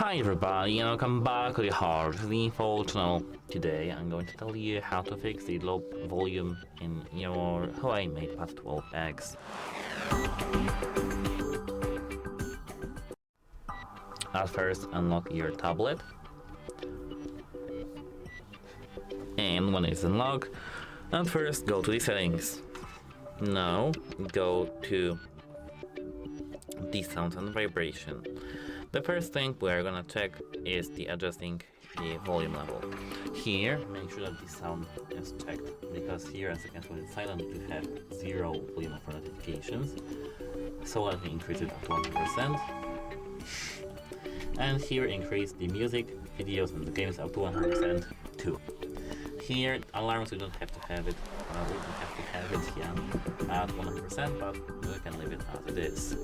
Hi everybody, and welcome back to the HardReset.Info channel. Today I'm going to tell you how to fix the low volume in your HUAWEI MatePad 12X. At first, unlock your tablet, and when it's unlocked, at first go to the settings. Now go to the sound and vibration. The first thing we're gonna check is the adjusting the volume level. Here, make sure that the sound is checked, because here, as you can see, when it's silent, you have 0 volume for notifications. So let me increase it to 100%. And here, increase the music, videos, and the games up to 100% too. Here, alarms, we don't have to have it. We don't have to have it here at 100%, but we can leave it as it is.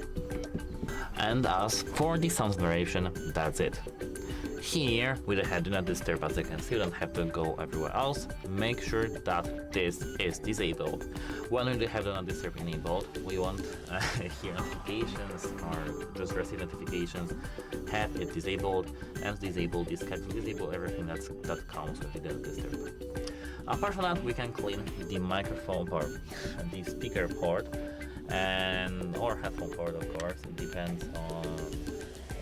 And as for the sound narration, that's it. Here, with the head do not disturb, as you can see, you don't have to go everywhere else. Make sure that this is disabled. When we have the not disturb enabled, we want hear notifications or just receive notifications, have it disabled, and disable this schedule, disable everything that comes with the not disturb. Apart from that, we can clean the microphone port, the speaker port, and or headphone port, of course. It depends on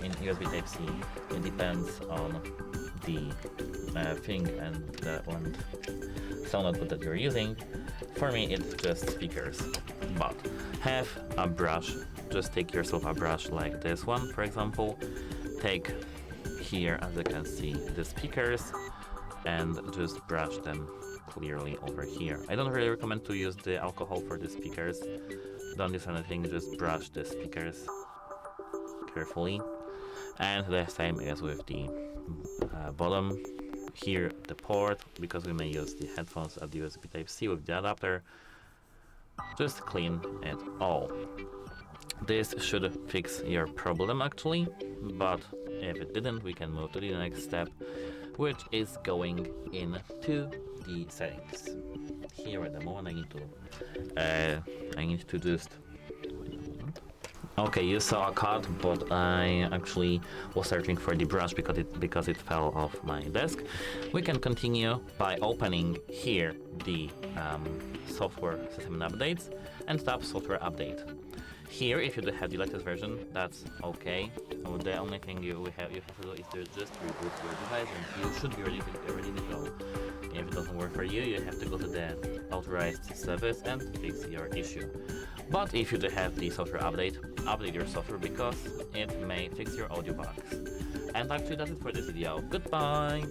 in USB Type-C. It depends on the thing and the sound output that you're using. For me, it's just speakers. But have a brush. Just take yourself a brush like this one, for example. Take here, as you can see, the speakers, and just brush them clearly over here. I don't really recommend to use the alcohol for the speakers. Don't use anything, just brush the speakers carefully. And the same as with the bottom. Here the port, because we may use the headphones at the USB Type-C with the adapter. Just clean it all. This should fix your problem actually, but if it didn't, we can move to the next step, which is going into the settings. Here at the moment I need to just okay, you saw a cut, but I actually was searching for the brush because it fell off my desk. We can continue by opening here the software system and updates and tap software update. Here, if you do have the latest version, that's okay. The only thing you have to do is to just reboot your device, and you should be ready to go. If it doesn't work for you, you have to go to the authorized service and fix your issue. But if you do have the software update your software, because it may fix your audio bugs. And actually, that's it for this video. Goodbye!